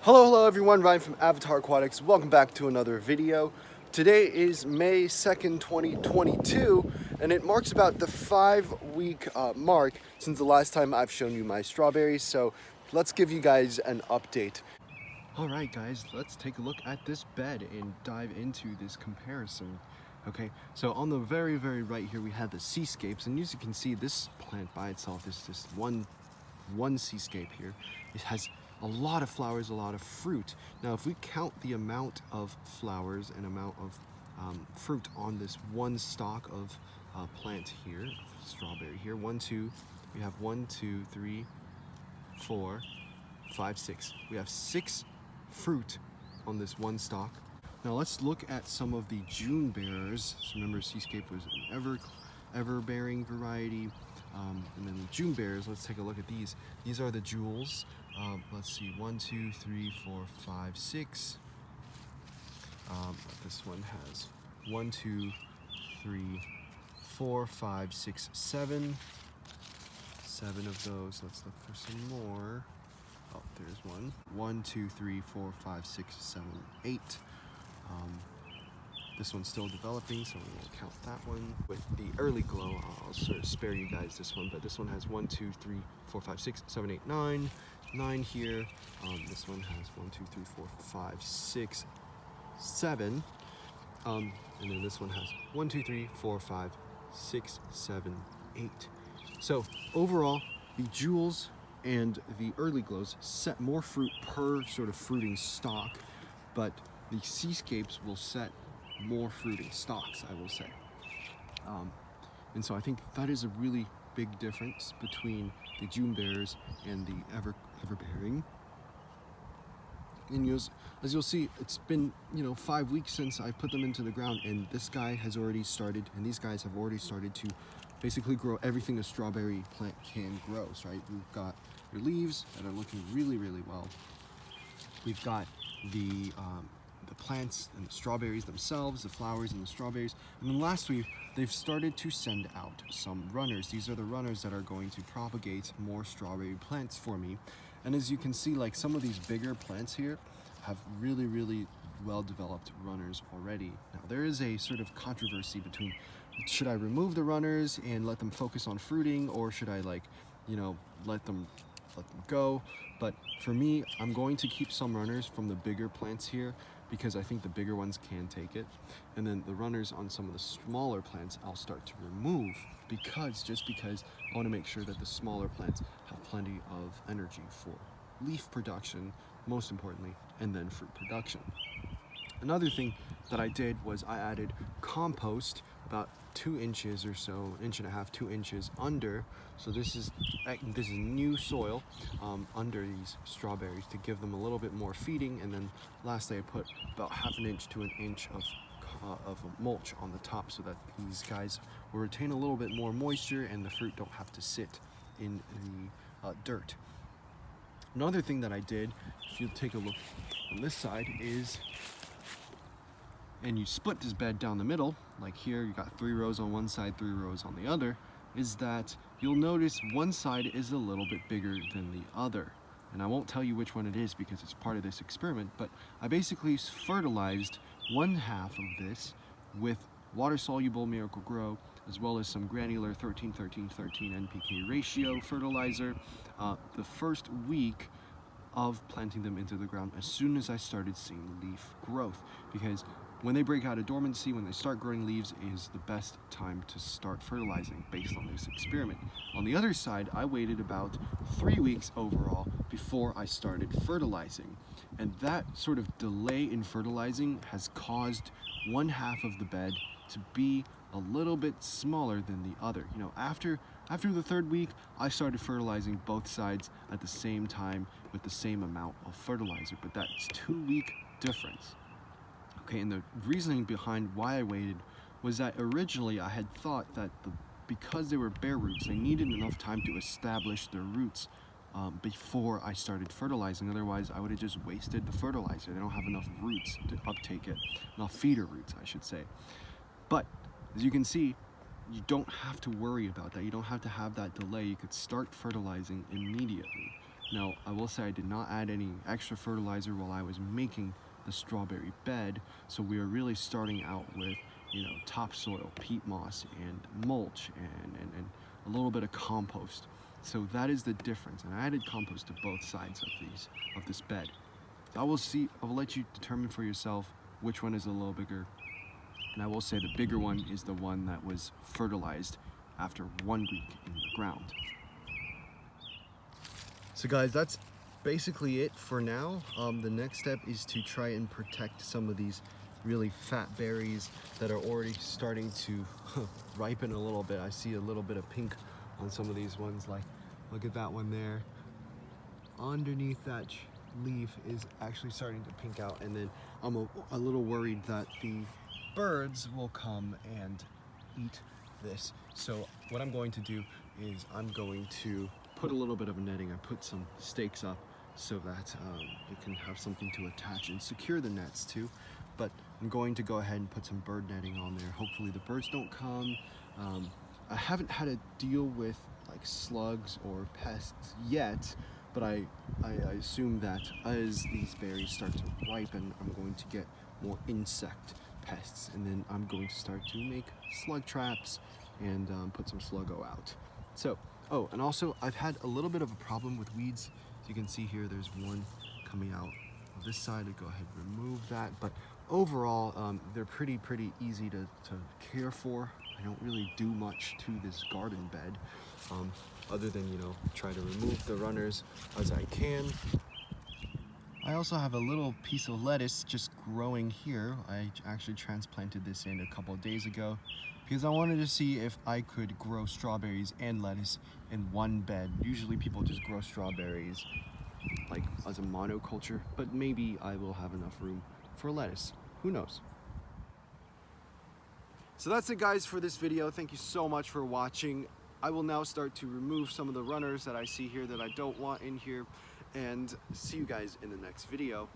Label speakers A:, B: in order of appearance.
A: Hello everyone, Ryan from Avatar Aquatics. Welcome back to another video. Today is May 2nd, 2022, and it marks about the 5-week mark since the last time I've shown you my strawberries, so let's give you guys an update. Alright guys, let's take a look at this bed and dive into this comparison. Okay, so on the very right here we have the Seascapes, and as you can see, this plant by itself is just one Seascape here. It has a lot of flowers, a lot of fruit. Now if we count the amount of flowers and amount of fruit on this one stalk of plant here, strawberry here, we have 1, 2, 3, 4, 5, 6. We have 6 fruit on this one stalk. Now let's look at some of the June bearers. So remember, Seascape was an ever-bearing variety. And then the June bears, let's take a look at these. These are the jewels. Let's see, 1, 2, 3, 4, 5, 6. This one has 1, 2, 3, 4, 5, 6, 7. 7 of those. Let's look for some more. Oh, there's one. 1, 2, 3, 4, 5, 6, 7, 8. This one's still developing, so we won't count that one. With the Earliglow, I'll sort of spare you guys this one, but this one has 1, 2, 3, 4, 5, 6, 7, 8, 9. 9 here. This one has 1, 2, 3, 4, 5, 6, 7. And then this one has 1, 2, 3, 4, 5, 6, 7, 8. So overall, the jewels and the Earliglows set more fruit per sort of fruiting stalk, but the Seascapes will set more fruiting stalks, I will say. And so I think that is a really big difference between the June bears and the ever-bearing. And as you'll see, it's been 5 weeks since I put them into the ground, and this guy has already started, and these guys have already started to basically grow everything a strawberry plant can grow, right? We've got your leaves that are looking really well. We've got the plants and the strawberries themselves, the flowers and the strawberries. And then lastly, they've started to send out some runners. These are the runners that are going to propagate more strawberry plants for me. And as you can see, like some of these bigger plants here have really well-developed runners already. Now there is a sort of controversy between, should I remove the runners and let them focus on fruiting, or should I let them go? But for me, I'm going to keep some runners from the bigger plants here because I think the bigger ones can take it. And then the runners on some of the smaller plants I'll start to remove just because I want to make sure that the smaller plants have plenty of energy for leaf production, most importantly, and then fruit production. Another thing that I did was I added compost about 2 inches or so, 1.5 inches, 2 inches under. So this is new soil under these strawberries to give them a little bit more feeding. And then lastly, I put about 1/2 inch to 1 inch of mulch on the top so that these guys will retain a little bit more moisture and the fruit don't have to sit in the dirt. Another thing that I did, if you take a look on this side, is, and you split this bed down the middle, like here you got 3 rows on one side, 3 rows on the other, is that you'll notice one side is a little bit bigger than the other. And I won't tell you which one it is because it's part of this experiment, but I basically fertilized 1/2 of this with water-soluble Miracle-Gro, as well as some granular 13-13-13 NPK ratio fertilizer the first week of planting them into the ground as soon as I started seeing leaf growth, because when they break out of dormancy, when they start growing leaves, is the best time to start fertilizing based on this experiment. On the other side, I waited about 3 weeks overall before I started fertilizing. And that sort of delay in fertilizing has caused 1/2 of the bed to be a little bit smaller than the other. After the 3rd week, I started fertilizing both sides at the same time with the same amount of fertilizer, but that's 2-week difference. Okay, and the reasoning behind why I waited was that originally I had thought that because they were bare roots, they needed enough time to establish their roots before I started fertilizing. Otherwise, I would have just wasted the fertilizer. They don't have enough roots to uptake it, enough feeder roots, I should say. But as you can see, you don't have to worry about that. You don't have to have that delay. You could start fertilizing immediately. Now, I will say I did not add any extra fertilizer while I was making the strawberry bed, so we are really starting out with, you know, topsoil, peat moss, and mulch, and a little bit of compost. So that is the difference, and I added compost to both sides of this bed. So I will let you determine for yourself which one is a little bigger, and I will say the bigger one is the one that was fertilized after 1 week in the ground. So guys, that's basically it for now. The next step is to try and protect some of these really fat berries that are already starting to ripen a little bit. I see a little bit of pink on some of these ones, like look at that one there. Underneath that leaf is actually starting to pink out, and then I'm a little worried that the birds will come and eat this. So what I'm going to do is I'm going to put a little bit of a netting. I put some stakes up so that it can have something to attach and secure the nets to. But I'm going to go ahead and put some bird netting on there. Hopefully the birds don't come. I haven't had to deal with like slugs or pests yet, but I assume that as these berries start to ripen, I'm going to get more insect pests, and then I'm going to start to make slug traps and put some sluggo out. So, oh, and also I've had a little bit of a problem with weeds. As you can see here, there's one coming out on this side. I go ahead and remove that, but overall, they're pretty easy to care for. I don't really do much to this garden bed, other than, you know, try to remove the runners as I can. I also have a little piece of lettuce just growing here. I actually transplanted this in a couple of days ago because I wanted to see if I could grow strawberries and lettuce in one bed. Usually people just grow strawberries like as a monoculture, but maybe I will have enough room for lettuce. Who knows? So that's it, guys, for this video. Thank you so much for watching. I will now start to remove some of the runners that I see here that I don't want in here, and see you guys in the next video.